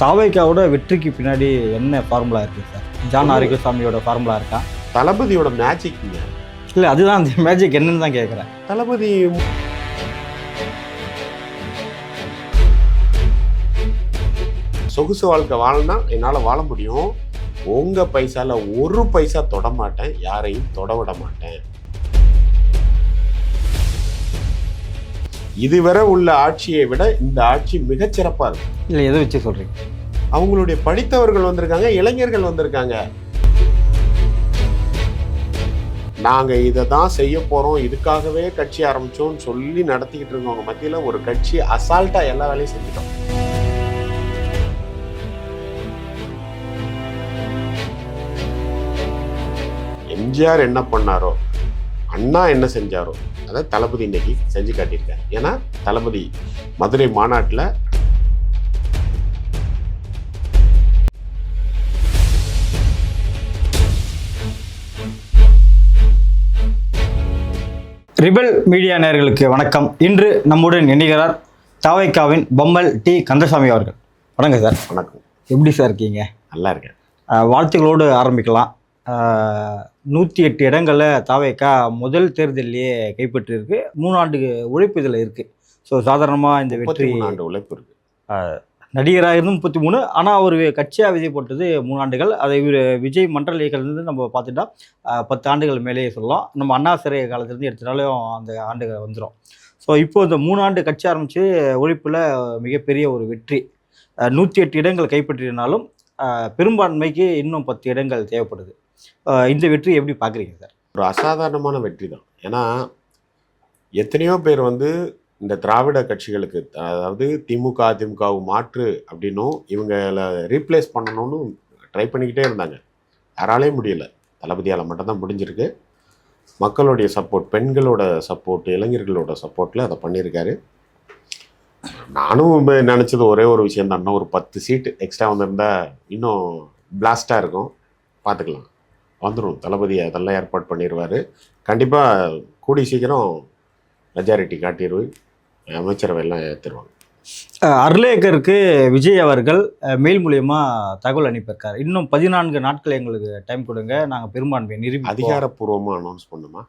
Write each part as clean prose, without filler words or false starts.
தாவேக்காவோட வெற்றிக்கு பின்னாடி என்ன ஃபார்முலா இருக்குது சார்? ஜான் ஆரோக்கியசாமியோட ஃபார்முலா இருக்கா? தளபதியோட மேஜிக்ங்க. இல்லை, அதுதான் அந்த மேஜிக் என்னன்னு தான் கேட்குறேன். தளபதி சொகுசு வாழ்க்கை வாழனா என்னால் வாழ முடியும். உங்கள் பைசால ஒரு பைசா தொட மாட்டேன், யாரையும் தொட விட மாட்டேன். இதுவரை உள்ள ஆட்சியை விட இந்த ஆட்சி மிகச்சிறப்பாக இருக்கும். இல்லை, எதை வச்சு சொல்கிறீங்க? அவங்களுடைய படித்தவர்கள் வந்திருக்காங்க, இளைஞர்கள் வந்திருக்காங்க. நாங்கள் இதை தான் செய்ய போகிறோம், இதுக்காகவே கட்சி ஆரம்பித்தோம்னு சொல்லி நடத்திக்கிட்டு இருக்கவங்க மத்தியில் ஒரு கட்சி அசால்ட்டாக எல்லா வேலையும் செஞ்சுட்டோம். எம்ஜிஆர் என்ன பண்ணாரோ, அண்ணா என்ன செஞ்சாரோ அதை தளபதி இன்னைக்கு செஞ்சு காட்டியிருக்காரு. ஏன்னா தளபதி மதுரை மாநாட்டில் ரிபல் மீடியா நேயர்களுக்கு வணக்கம். இன்று நம்முடன் இணைகிறார் தாவேக்காவின் பொம்மல் டி கந்தசாமி அவர்கள். வணக்கம் சார். வணக்கம். எப்படி சார் இருக்கீங்க? நல்லா இருக்கேன். வாழ்த்துக்களோடு ஆரம்பிக்கலாம். 108 இடங்களில் தாவேக்கா முதல் தேர்தலையே கைப்பற்றிருக்கு. 3 ஆண்டு உழைப்பு இதில் இருக்குது. ஸோ சாதாரணமாக இந்த வெற்றி 3 ஆண்டு உழைப்பு இருக்குது. நடிகராக இருந்து 33, ஆனால் அவர் கட்சியாக விதைப்பட்டது 3 ஆண்டுகள். அதை விஜய் மன்றல் இயக்கத்துலேருந்து நம்ம பார்த்துட்டா 10 ஆண்டுகள் மேலேயே சொல்லலாம். நம்ம அண்ணா சிறை காலத்துலேருந்து எடுத்துட்டாலும் அந்த ஆண்டுகள் வந்துடும். ஸோ இப்போது இந்த 3 ஆண்டு கட்சி ஆரம்பித்து உழைப்பில் மிகப்பெரிய ஒரு வெற்றி. 108 இடங்கள் கைப்பற்றினாலும் பெரும்பான்மைக்கு இன்னும் 10 இடங்கள் தேவைப்படுது. இந்த வெற்றி எப்படி பார்க்குறீங்க சார்? ஒரு அசாதாரணமான வெற்றி தான். ஏன்னா எத்தனையோ பேர் இந்த திராவிட கட்சிகளுக்கு, அதாவது திமுக அதிமுகவு மாற்று அப்படின்னும் இவங்களை ரீப்ளேஸ் பண்ணணும்னு ட்ரை பண்ணிக்கிட்டே இருந்தாங்க. யாராலையும் முடியல. தளபதியால் மட்டும்தான் முடிஞ்சிருக்கு. மக்களுடைய சப்போர்ட், பெண்களோட சப்போர்ட், இளைஞர்களோட சப்போர்ட்டில் அதை பண்ணியிருக்காரு. நானும் நினச்சது ஒரே ஒரு விஷயம் தான், ஒரு 10 சீட்டு எக்ஸ்ட்ரா வந்திருந்தா இன்னும் பிளாஸ்டாக இருக்கும். பார்த்துக்கலாம், வந்துடும். தளபதி அதெல்லாம் ஏற்பாடு பண்ணிடுவார். கண்டிப்பாக கூடி சீக்கிரம் மெஜாரிட்டி காட்டிடுவோம், அமைச்சரவையெல்லாம் ஏற்றுருவாங்க. அர்லேக்கருக்கு விஜய் அவர்கள் மெயில் மூலியமாக தகவல் அனுப்பியிருக்காரு. இன்னும் 14 நாட்கள் எங்களுக்கு டைம் கொடுங்க, நாங்கள் பெரும்பான்மையை நிரூபி அதிகாரப்பூர்வமாக அனௌன்ஸ் பண்ணுமா?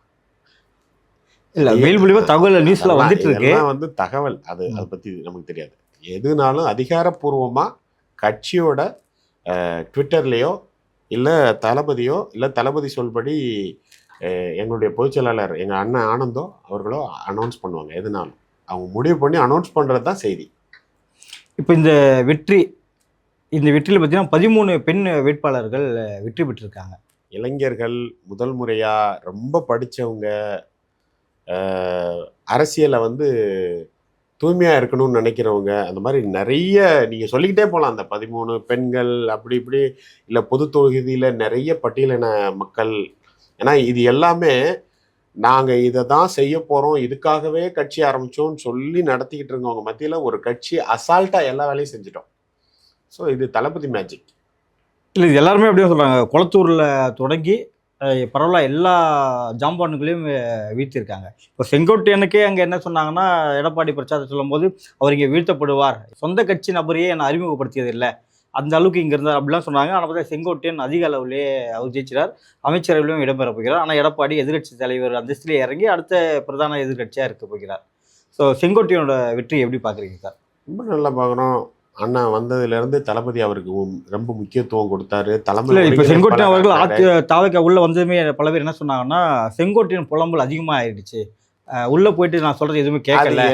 இல்லை, மெயில் மூலியமாக தகவல் நியூஸில் வந்துட்டு இருக்கு. தகவல் அதை பற்றி நமக்கு தெரியாது. எதுனாலும் அதிகாரப்பூர்வமாக கட்சியோட ட்விட்டர்லேயோ இல்லை தளபதியோ இல்லை தளபதி சொல்படி எங்களுடைய பொதுச்செயலாளர் எங்கள் அண்ணன் ஆனந்தோ அவர்களோ அனௌன்ஸ் பண்ணுவாங்க. எதுனாலும் அவங்க முடிவு பண்ணி அனௌன்ஸ் பண்ணுறது தான் செய்தி. இப்போ இந்த வெற்றியில் பார்த்தீங்கன்னா 13 பெண் வேட்பாளர்கள் வெற்றி பெற்றிருக்காங்க. இளைஞர்கள், முதல் முறையாக ரொம்ப படித்தவங்க, அரசியலை தூய்மையாக இருக்கணும்னு நினைக்கிறவங்க, அந்த மாதிரி நிறைய நீங்கள் சொல்லிக்கிட்டே போகலாம். அந்த 13 பெண்கள் அப்படி இப்படி, இல்லை பொது தொகுதியில் நிறைய பட்டியலின மக்கள். ஏன்னா இது எல்லாமே நாங்கள் இதை தான் செய்ய போகிறோம், இதுக்காகவே கட்சி ஆரம்பித்தோன்னு சொல்லி நடத்திக்கிட்டு இருக்கவங்க மத்தியில் ஒரு கட்சி அசால்ட்டாக எல்லா வேலையும் செஞ்சிட்டோம். ஸோ இது தளபதி மேஜிக். இல்லை, இது எல்லாருமே அப்படியே சொல்கிறாங்க. குளத்தூரில் தொடங்கி பரவாயில்ல எல்லா ஜாம்பானுங்களையும் வீழ்த்திருக்காங்க. இப்போ செங்கோட்டையனுக்கே அங்கே என்ன சொன்னாங்கன்னா, எடப்பாடி பிரச்சாரம் சொல்லும்போது அவர் இங்கே வீழ்த்தப்படுவார், சொந்த கட்சி நபரையே என்னை அறிமுகப்படுத்தியது இல்லை, அந்த அளவுக்கு இங்கே இருந்தார் அப்படிலாம் சொன்னாங்க. ஆனால் பார்த்தா செங்கோட்டையன் அதிக அளவுலேயே அவர் ஜெயிச்சிடார், அமைச்சரவையிலும் இடம்பெற போகிறார். ஆனால் எடப்பாடி எதிர்கட்சி தலைவர் அந்தஸ்திலே இறங்கி அடுத்த பிரதான எதிர்கட்சியாக இருக்க போகிறார். ஸோ செங்கோட்டையனோட வெற்றி எப்படி பார்க்குறீங்க சார்? ரொம்ப நல்லா பார்க்குறோம். அண்ணா வந்ததுலேருந்து தளபதி அவருக்கு ரொம்ப முக்கியத்துவம் கொடுத்தாரு. தலைமை இப்போ செங்கோட்டையன் அவர்கள் தாவேக்கா உள்ளே வந்ததுமே பல பேர் என்ன சொன்னாங்கன்னா, செங்கோட்டையன் புலம்பல் அதிகமாக ஆயிடுச்சு, உள்ளே போயிட்டு நான் சொல்கிறது எதுவுமே கேட்கல,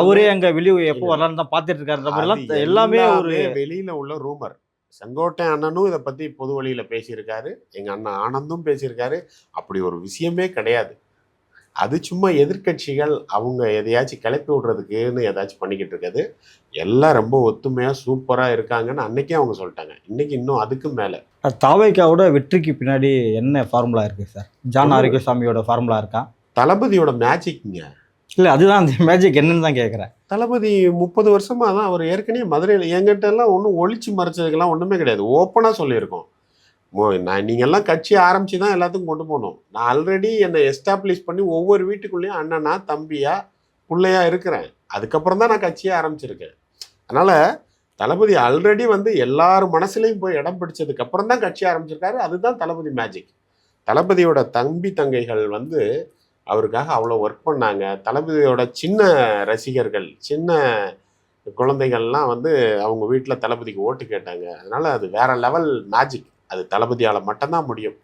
அவரே அங்கே வெளியே எப்போ வரலான்னு தான் பார்த்துட்டு இருக்காரு. எல்லாமே ஒரு வெளியில் உள்ள ரூமர். செங்கோட்டையன் அண்ணனும் இதை பற்றி பொது வழியில் பேசியிருக்காரு, எங்கள் அண்ணன் ஆனந்தும் பேசியிருக்காரு. அப்படி ஒரு விஷயமே கிடையாது. அது சும்மா எதிர்கட்சிகள் அவங்க எதையாச்சும் கிளப்பி விடுறதுக்குன்னு ஏதாச்சும் பண்ணிக்கிட்டு இருக்காது. எல்லாம் ரொம்ப ஒத்துமையாக சூப்பராக இருக்காங்கன்னு அன்னைக்கே அவங்க சொல்லிட்டாங்க. இன்னைக்கு இன்னும் அதுக்கு மேலே. தாவேக்காவோட வெற்றிக்கு பின்னாடி என்ன ஃபார்முலா இருக்குது சார்? ஜான் ஆரோக்கியசாமியோட ஃபார்முலா இருக்கா? தளபதியோட மேஜிக்ங்க. இல்லை, அதுதான் அந்த மேஜிக் என்னன்னு தான் கேட்குறேன். தளபதி 30 வருஷமாக தான் அவர் ஏற்கனவே மதுரையில் எங்கிட்ட எல்லாம் ஒன்றும் ஒழிச்சு மறைச்சதுக்கெல்லாம் ஒன்றுமே கிடையாது. ஓப்பனாக சொல்லியிருக்கோம். நீங்கள்லாம் கட்சி ஆரம்பித்து தான் எல்லாத்துக்கும் கொண்டு போகணும். நான் ஆல்ரெடி என்னை எஸ்டாப்ளிஷ் பண்ணி ஒவ்வொரு வீட்டுக்குள்ளேயும் அண்ணனா தம்பியா பிள்ளையா இருக்கிறேன். அதுக்கப்புறம் தான் நான் கட்சியே ஆரம்பிச்சிருக்கேன். அதனால் தளபதி ஆல்ரெடி வந்து எல்லாரும் மனசுலையும் போய் இடம் பிடிச்சதுக்கு அப்புறம் தான் கட்சி ஆரம்பிச்சிருக்காரு. அதுதான் தளபதி மேஜிக். தளபதியோட தம்பி தங்கைகள் வந்து அவருக்காக அவ்வளோ ஒர்க் பண்ணாங்க. தளபதியோட சின்ன ரசிகர்கள், சின்ன குழந்தைகள்லாம் வந்து அவங்க வீட்டில் தளபதிக்கு ஓட்டு கேட்டாங்க. அதனால அது வேற லெவல் மேஜிக். அது தளபதியால் மட்டும்தான் முடியும்.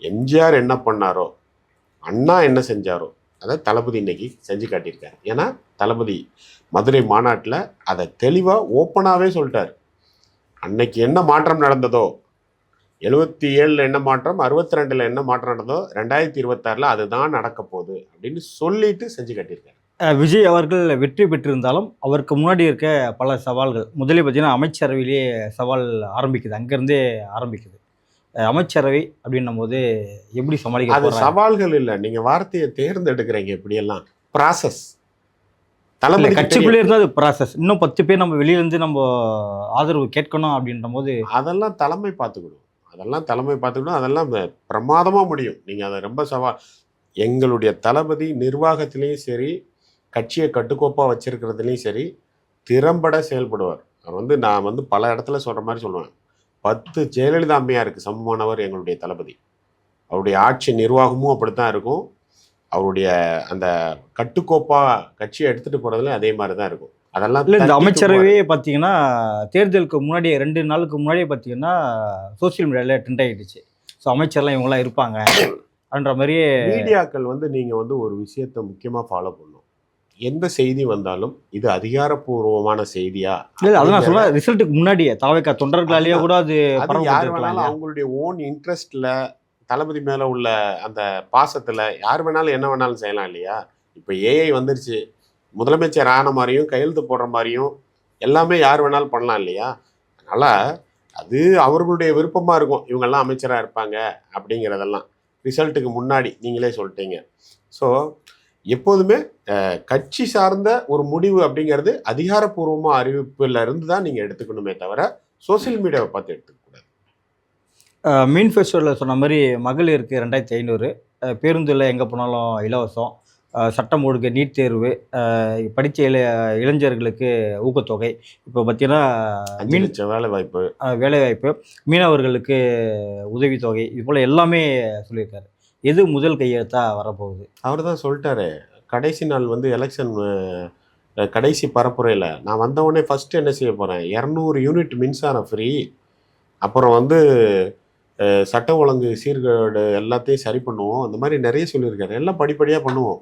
எம்ஜிஆர் என்ன பண்ணாரோ, அண்ணா என்ன செஞ்சாரோ, அதை தளபதி இன்னைக்கு செஞ்சு காட்டியிருக்காரு. ஏன்னா தளபதி மதுரை மாநாட்டில் அதை தெளிவாக ஓப்பனாகவே சொல்லிட்டார். அன்னைக்கு என்ன மாற்றம் நடந்ததோ, 77 என்ன மாற்றம், 62 என்ன மாற்றம் நடந்ததோ, 2026 அதுதான் நடக்க போகுது அப்படின்னு சொல்லிட்டு செஞ்சு காட்டியிருக்காரு. விஜய் அவர்கள் வெற்றி பெற்றிருந்தாலும் அவருக்கு முன்னாடி இருக்க பல சவால்கள் முதலே பார்த்தீங்கன்னா அமைச்சரவையிலேயே சவால் ஆரம்பிக்குது, அங்கேருந்தே ஆரம்பிக்குது. அமைச்சரவை அப்படின்னும் போது எப்படி சமாளிக்க அது போறாங்க? சவால்கள் இல்லை, நீங்க வார்த்தையை தேர்ந்தெடுக்கிறீங்க. இப்படியெல்லாம் ப்ராசஸ். இல்ல, தளபதி கட்சிக்குள்ளே இருந்தால் அது ப்ராசஸ். இன்னும் 10 பேர் நம்ம வெளியிலேருந்து நம்ம ஆதரவு கேட்கணும் அப்படின்ற போது அதெல்லாம் தலைமை பார்த்துக்கணும். அதெல்லாம் பிரமாதமா முடியும். நீங்க அதை ரொம்ப சவால். எங்களுடைய தளபதி நிர்வாகத்திலையும் சரி, கட்சியை கட்டுக்கோப்பா வச்சிருக்கிறதுலையும் சரி, திறம்பட செயல்படுவார். அவர் வந்து நான் வந்து பல இடத்துல சொல்ற மாதிரி சொல்லுவேன். 10 ஜெயலலிதா அம்மையாருக்கு சமமானவர் எங்களுடைய தளபதி. அவருடைய ஆட்சி நிர்வாகமும் அப்படித்தான் இருக்கும். அவருடைய அந்த கட்டுக்கோப்பா கட்சியை எடுத்துட்டு போறதுல அதே மாதிரி தான் இருக்கும். அதெல்லாம் இல்லை, இந்த தட்டி அமைச்சரவையே பார்த்தீங்கன்னா தேர்தலுக்கு முன்னாடியே 2 நாளுக்கு முன்னாடியே பார்த்தீங்கன்னா சோசியல் மீடியாவில் ட்ரெண்ட் ஆகிடுச்சு. ஸோ அமைச்சர்லாம் இவங்களாம் இருப்பாங்க அப்படின்ற மாதிரியே. மீடியாக்கள் வந்து நீங்க வந்து ஒரு விஷயத்தை முக்கியமா ஃபாலோ பண்ணணும். எந்த செய்தி வந்தாலும் இது அதிகாரப்பூர்வமான செய்தியா, இல்லை, அதை நான் சொல்றேன். ரிசல்ட்டுக்கு முன்னாடியே தாவேக்கா தொண்டர்களாலேயே கூட அது அது பரவ யார் இருக்கலாம் வேணாலும் இல்லையா? அவங்களுடைய ஓன் இன்ட்ரெஸ்ட்ல, தளபதி மேல உள்ள அந்த பாசத்துல யார் வேணாலும் என்ன வேணாலும் செய்யலாம் இல்லையா? இப்ப ஏஐ வந்துருச்சு. முதலமைச்சர் ஆன மாதிரியும் கையெழுத்து போடுற மாதிரியும் எல்லாமே யார் வேணாலும் பண்ணலாம் இல்லையா? அதனால அது அவர்களுடைய விருப்பமா இருக்கும். இவங்கெல்லாம் அமைச்சரா இருப்பாங்க அப்படிங்கிறதெல்லாம் ரிசல்ட்டுக்கு முன்னாடி நீங்களே சொல்லிட்டீங்க. ஸோ எப்போதுமே கட்சி சார்ந்த ஒரு முடிவு அப்படிங்கிறது அதிகாரப்பூர்வமா அறிவிப்புல இருந்து தான் நீங்க எடுத்துக்கணுமே தவிர சோசியல் மீடியாவை பார்த்து எடுத்துக்கூடாது. மீன் ஃபெஸ்டிவலில் சொன்ன மாதிரி மகளிருக்கு 2500, பேருந்தில் எங்கே போனாலும் இலவசம், சட்டம் ஒழுங்கு, நீட் தேர்வு, படித்த இளைஞர்களுக்கு ஊக்கத்தொகை, இப்போ பார்த்தீங்கன்னா 5 லட்சம் வேலை வாய்ப்பு. வேலைவாய்ப்பு, மீனவர்களுக்கு உதவித்தொகை, இது போல் எல்லாமே சொல்லியிருக்காரு. எது முதல் கையெழுத்தாக வரப்போகுது? அவர் தான் சொல்லிட்டாரு. கடைசி நாள் வந்து எலெக்ஷன் கடைசி பரப்புரையில் நான் வந்தவுடனே ஃபஸ்ட்டு என்ன செய்ய போகிறேன், 200 யூனிட் மின்சாரம் ஃப்ரீ, அப்புறம் வந்து சட்ட ஒழுங்கு சீர்கேடு எல்லாத்தையும் சரி பண்ணுவோம், அந்த மாதிரி நிறைய சொல்லியிருக்காரு. எல்லாம் படிப்படியாக பண்ணுவோம்.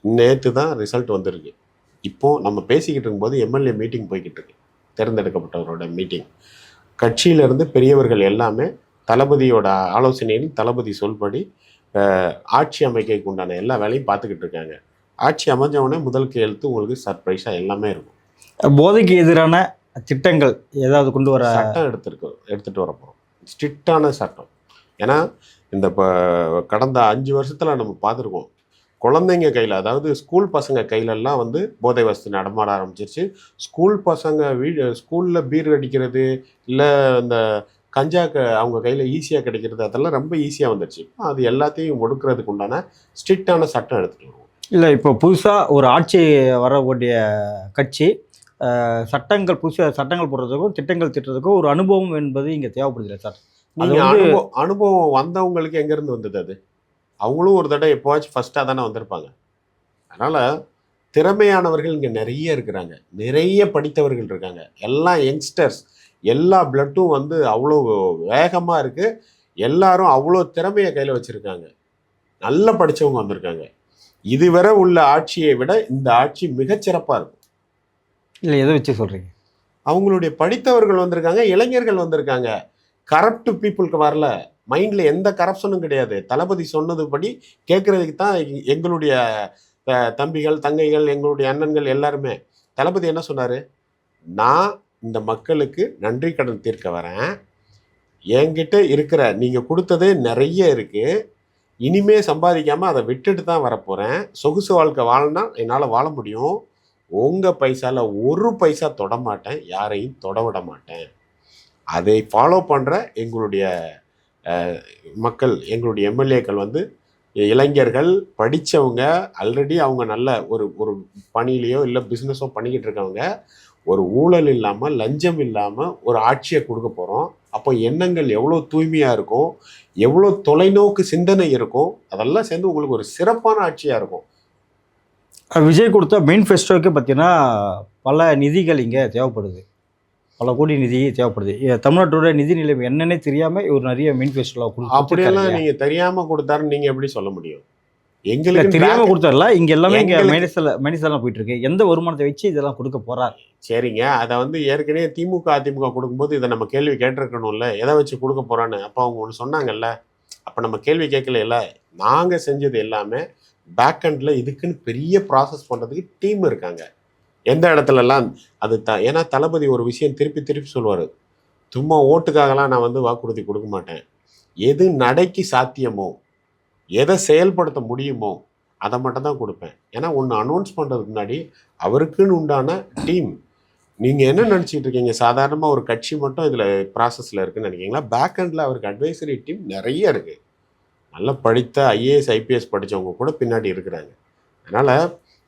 நேற்று தான் ரிசல்ட் வந்திருக்கு. இப்போது நம்ம பேசிக்கிட்டு இருக்கும்போது எம்எல்ஏ மீட்டிங் போய்கிட்டு இருக்கு, தேர்ந்தெடுக்கப்பட்டவரோட மீட்டிங். கட்சியிலேருந்து பெரியவர்கள் எல்லாமே தளபதியோட ஆலோசனையில் தளபதி சொல்படி ஆட்சி அமைக்கைக்கு உண்டான எல்லா வேலையும் பார்த்துக்கிட்டு இருக்காங்க. ஆட்சி அமைஞ்சவொடனே முதல் கையெழுத்து உங்களுக்கு சர்ப்ரைஸாக எல்லாமே இருக்கும். போதைக்கு எதிரான திட்டங்கள் ஏதாவது கொண்டு வர சட்டம் எடுத்துகிட்டு வர போகிறோம். ஸ்ட்ரிக்டான சட்டம். ஏன்னா இந்த கடந்த 5 வருஷத்தில் நம்ம பார்த்துருக்கோம், குழந்தைங்க கையில், அதாவது ஸ்கூல் பசங்க கையிலெல்லாம் வந்து போதை வசதி நடமாட ஆரம்பிச்சிருச்சு. ஸ்கூல் பசங்க ஸ்கூலில் பீர் அடிக்கிறது, இல்லை இந்த கஞ்சா அவங்க கையில் ஈஸியாக கிடைக்கிறது, அதெல்லாம் ரொம்ப ஈஸியாக வந்துடுச்சு. அது எல்லாத்தையும் ஒடுக்கிறதுக்கு உண்டான ஸ்ட்ரிக்டான சட்டம் எடுத்துகிட்டு வருவோம். இல்லை, இப்போ புதுசாக ஒரு ஆட்சி வரக்கூடிய கட்சி சட்டங்கள், புதுசாக சட்டங்கள் போடுறதுக்கும் திட்டங்கள் திட்டுறதுக்கும் ஒரு அனுபவம் என்பது இங்கே தேவைப்படுதில்லை சார்? நீங்கள் அனுபவம் வந்தவங்களுக்கு எங்கேருந்து வந்தது? அது அவங்களும் ஒரு தடவை எப்போவாச்சும் ஃபஸ்ட்டாக தானே வந்திருப்பாங்க. அதனால் திறமையானவர்கள் இங்கே நிறைய இருக்கிறாங்க, நிறைய படித்தவர்கள் இருக்காங்க, எல்லாம் யங்ஸ்டர்ஸ். எல்லா பிளட்டும் வந்து அவ்வளோ வேகமாக இருக்குது. எல்லாரும் அவ்வளோ திறமையை கையில் வச்சுருக்காங்க. நல்லா படித்தவங்க வந்திருக்காங்க. இதுவரை உள்ள ஆட்சியை விட இந்த ஆட்சி மிகச்சிறப்பாக இருக்கும். இல்லை, எதை வச்சு சொல்கிறீங்க? அவங்களுடைய படித்தவர்கள் வந்திருக்காங்க, இளைஞர்கள் வந்திருக்காங்க. கரப்ட் பீப்புளுக்கு வரல. மைண்டில் எந்த கரப்ஷனும் கிடையாது. தளபதி சொன்னது படி கேட்குறதுக்கு தான் எங்களுடைய தம்பிகள், தங்கைகள், எங்களுடைய அண்ணன்கள் எல்லாருமே. தளபதி என்ன சொன்னார்? நான் இந்த மக்களுக்கு நன்றி கடன் தீர்க்க வரேன். என்கிட்ட இருக்கிற நீங்கள் கொடுத்ததே நிறைய இருக்குது, இனிமே சம்பாதிக்காமல் அதை விட்டுட்டு தான் வரப்போகிறேன். சொகுசு வாழ்க்கை வாழனா என்னால் வாழ முடியும். உங்கள் பைசாவில் ஒரு பைசா தொட மாட்டேன், யாரையும் தொட விட மாட்டேன். அதை ஃபாலோ பண்ணுற எங்களுடைய மக்கள், எங்களுடைய எம்எல்ஏக்கள் வந்து இளைஞர்கள், படித்தவங்க, ஆல்ரெடி அவங்க நல்ல ஒரு பணியிலையோ இல்லை பிஸ்னஸோ பண்ணிக்கிட்டு இருக்கவங்க. ஒரு ஊழல் இல்லாமல் லஞ்சம் இல்லாமல் ஒரு ஆட்சியை கொடுக்க போகிறோம். அப்போ எண்ணங்கள் எவ்வளோ தூய்மையாக இருக்கும், எவ்வளோ தொலைநோக்கு சிந்தனை இருக்கும், அதெல்லாம் சேர்ந்து உங்களுக்கு ஒரு சிறப்பான ஆட்சியாக இருக்கும். விஜய் கொடுத்த மேனிஃபெஸ்டோக்கு பார்த்தீங்கன்னா பல நிதிகள் இங்கே தேவைப்படுது, பல கோடி நிதி தேவைப்படுது. தமிழ்நாட்டோட நிதி நிலைமை என்னன்னே தெரியாமல் ஒரு நிறைய மேனிஃபெஸ்டோவில் அப்படியெல்லாம் நீங்கள் தெரியாமல் கொடுத்தாருன்னு நீங்கள் எப்படி சொல்ல முடியும்? எங்களுக்கு தெரியாம கொடுத்தாருல. இங்க எல்லாமே இங்க மைனஸ்லாம் போயிட்டு இருக்கு. எந்த வருமானத்தை வச்சு இதெல்லாம் கொடுக்க போறாரு? சரிங்க, அதை வந்து ஏற்கனவே திமுக அதிமுக கொடுக்கும்போது இதை நம்ம கேள்வி கேட்டிருக்கணும்ல, எதை வச்சு கொடுக்க போறான்னு. அப்போ அவங்க ஒன்று சொன்னாங்கல்ல, அப்போ நம்ம கேள்வி கேட்கல. நாங்கள் செஞ்சது எல்லாமே பேக்ஹெண்டில் இதுக்குன்னு பெரிய ப்ராசஸ் பண்ணுறதுக்கு டீம் இருக்காங்க. எந்த இடத்துலலாம் அது ஏன்னா தளபதி ஒரு விஷயம் திருப்பி திருப்பி சொல்லுவார், சும்மா ஓட்டுக்காகலாம் நான் வந்து வாக்குறுதி கொடுக்க மாட்டேன். எது நடைக்கு சாத்தியமோ, எதை செயல்படுத்த முடியுமோ அதை மட்டும் தான் கொடுப்பேன். ஏன்னா ஒன்று அனௌன்ஸ் பண்ணுறதுக்கு முன்னாடி அவருக்குன்னு உண்டான டீம். நீங்கள் என்ன நினச்சிட்டு இருக்கீங்க, சாதாரணமாக ஒரு கட்சி மட்டும் இதில் ப்ராசஸில் இருக்குன்னு நினைக்கிங்களா? பேக்ஹெண்டில் அவருக்கு அட்வைசரி டீம் நிறைய இருக்குது. நல்லா படித்த ஐஏஎஸ் ஐபிஎஸ் படித்தவங்க கூட பின்னாடி இருக்கிறாங்க. அதனால்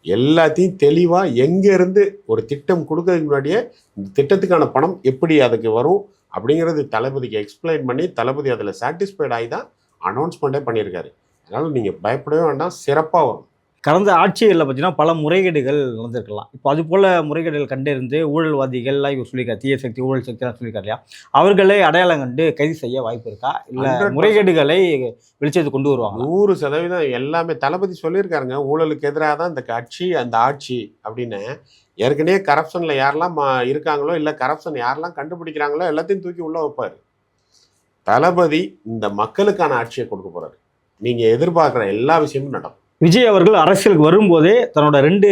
எல்லாத்தையும் தெளிவாக எங்கேருந்து ஒரு திட்டம் கொடுக்கறதுக்கு முன்னாடியே இந்த திட்டத்துக்கான பணம் எப்படி அதுக்கு வரும் அப்படிங்கிறது தளபதிக்கு எக்ஸ்பிளைன் பண்ணி தளபதி அதில் சாட்டிஸ்ஃபைட் ஆகி தான் அனௌன்ஸ்மெண்ட்டே பண்ணியிருக்காரு. அதனால் நீங்கள் பயப்படவே வேண்டாம், சிறப்பாக வரும். கடந்த ஆட்சிகளில் பார்த்தீங்கன்னா பல முறைகேடுகள் நடந்திருக்கலாம். இப்போ அது போல் முறைகேடுகள் கண்டறிந்து ஊழல்வாதிகள்லாம் இவர் சொல்லியிருக்காரு, தீய சக்தி ஊழல் சக்திலாம் சொல்லியிருக்காரு இல்லையா? அவர்களை அடையாளம் கண்டு கைது செய்ய வாய்ப்பு இருக்கா, இல்லை முறைகேடுகளை வெளிச்சத்துக்கு கொண்டு வருவாங்க? 100% எல்லாமே தளபதி சொல்லியிருக்காருங்க. ஊழலுக்கு எதிராக தான் இந்த கட்சி அந்த ஆட்சி அப்படின்னு. ஏற்கனவே கரப்ஷனில் யாரெல்லாம் இருக்காங்களோ, இல்லை கரப்ஷன் யாரெல்லாம் கண்டுபிடிக்கிறாங்களோ எல்லாத்தையும் தூக்கி உள்ளே வைப்பார். தளபதி இந்த மக்களுக்கான ஆட்சியை கொடுக்க போகிறாரு. நீங்கள் எதிர்பார்க்குற எல்லா விஷயமும் நடக்கும். விஜய் அவர்கள் அரசியலுக்கு வரும்போதே தன்னோட 2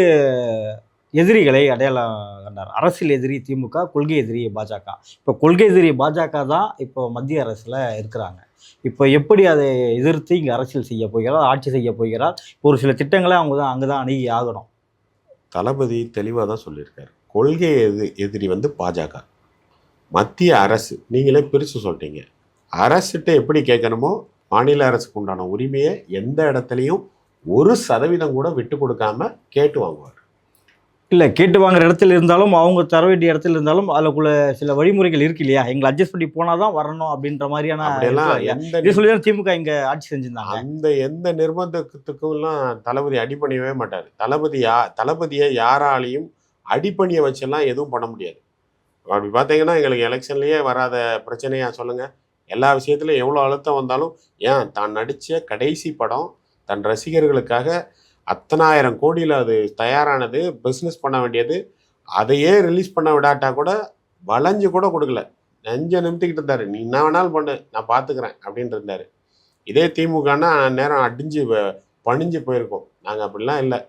எதிரிகளை அடையாளம் கண்டார். அரசியல் எதிரி திமுக, கொள்கை எதிரி பாஜக. இப்போ கொள்கை எதிரி பாஜக தான் இப்போ மத்திய அரசில் இருக்கிறாங்க. இப்போ எப்படி அதை எதிர்த்து இங்கே அரசியல் செய்ய போகிறார், ஆட்சி செய்ய போகிறார்? ஒரு சில திட்டங்களை அவங்க தான் அங்கே தான் அணுகி ஆகணும். தளபதி தெளிவாக தான் சொல்லியிருக்காரு. கொள்கை எதிரி வந்து பாஜக, மத்திய அரசு. நீங்களே பிரித்து சொல்லிட்டீங்க. அரசுகிட்ட எப்படி கேட்கணுமோ மாநில அரசுக்கு உண்டான உரிமையை எந்த இடத்துலையும் 1% கூட விட்டு கொடுக்காம கேட்டு வாங்குவார். இல்லை, கேட்டு வாங்குற இடத்துல இருந்தாலும் அவங்க தர வேண்டிய இடத்துல இருந்தாலும் அதுக்குள்ள சில வழிமுறைகள் இருக்கு இல்லையா? எங்களை அட்ஜஸ்ட் பண்ணி போனால் தான் வரணும் அப்படின்ற மாதிரியான சொல்லி தான் திமுக இங்கே ஆட்சி செஞ்சிருந்தாங்க. அந்த எந்த நிர்பந்தத்துக்கும்லாம் தளபதி அடிபணியவே மாட்டார். தளபதியை யாராலையும் அடிப்பணியை வச்செல்லாம் எதுவும் பண்ண முடியாது. அப்படி பார்த்தீங்கன்னா எங்களுக்கு எலெக்ஷன்லேயே வராத பிரச்சனையா சொல்லுங்கள்? எல்லா விஷயத்துலையும் எவ்வளோ அழுத்தம் வந்தாலும், ஏன் தான் நடித்த கடைசி படம் தன் ரசிகர்களுக்காக 10,000 கோடியில் அது தயாரானது, பிஸ்னஸ் பண்ண வேண்டியது, அதையே ரிலீஸ் பண்ண விடாட்டா கூட வளைஞ்சு கூட கொடுக்கல. நெஞ்ச நிமித்திக்கிட்டு இருந்தார். நீ என்ன வேணாலும் பண்ணு, நான் பார்த்துக்கிறேன் அப்படின்ட்டு இருந்தார். இதே திமுகன்னா நேரம் அடிஞ்சு பணிஞ்சு போயிருக்கோம். நாங்கள் அப்படிலாம் இல்லை.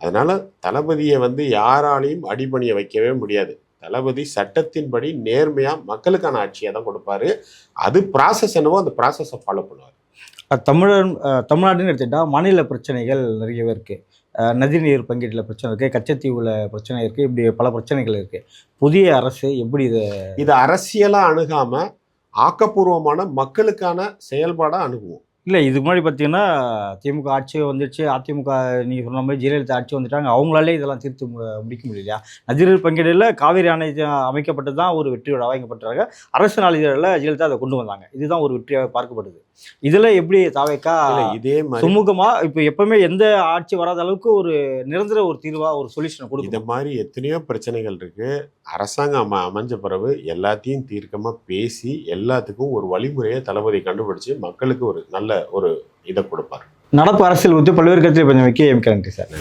அதனால் தளபதியை வந்து யாராலையும் அடிபணியை வைக்கவே முடியாது. தளபதி சட்டத்தின்படி நேர்மையாக மக்களுக்கான ஆட்சியை தான் கொடுப்பாரு. அது ப்ராசஸ் என்னவோ அந்த ப்ராசஸை ஃபாலோ பண்ணுவார். தமிழ்நாடுன்னு எடுத்துக்கிட்டால் மாநில பிரச்சனைகள் நிறையவே இருக்குது. நதிநீர் பங்கீட்டில் பிரச்சனை இருக்குது, கச்சத்தீவில் பிரச்சனை இருக்குது, இப்படி பல பிரச்சனைகள் இருக்குது. புதிய அரசு எப்படி இதை அரசியலாக அணுகாமல் ஆக்கப்பூர்வமான மக்களுக்கான செயல்பாடாக அணுகுவோம். இல்லை, இதுக்கு முன்னாடி பார்த்தீங்கன்னா திமுக ஆட்சி வந்துடுச்சு, அதிமுக நீங்கள் சொன்ன மாதிரி ஜெயலலிதா ஆட்சி வந்துட்டாங்க. அவங்களாலே இதெல்லாம் தீர்த்து முடிக்க முடியலையா? நதிநீர் பங்கீடில் காவிரி அணை அமைக்கப்பட்டு தான் ஒரு வெற்றியோட அமைக்கப்பட்டாங்க. அரசு நாளிதழில் ஜெயலலிதா அதை கொண்டு வந்தாங்க. இதுதான் ஒரு வெற்றியாக பார்க்கப்படுது. இதில் எப்படி தாவேக்கா இதே மாதிரி சுமூகமாக இப்போ எப்பவுமே எந்த ஆட்சி வராத அளவுக்கு ஒரு நிரந்தர ஒரு தீர்வாக ஒரு சொல்யூஷனை கொடுக்கும்? இந்த மாதிரி எத்தனையோ பிரச்சனைகள் இருக்குது. அரசாங்கம் அமைஞ்ச பிறகு எல்லாத்தையும் தீர்க்கமாக பேசி எல்லாத்துக்கும் ஒரு வழிமுறையை தளபதி கண்டுபிடிச்சு மக்களுக்கு ஒரு நல்ல ஒரு இதை கொடுப்பார். நடப்பு அரசியல் குறித்து பல்வேறு கருத்தில் கொஞ்சம் வைக்க நன்றி சார்.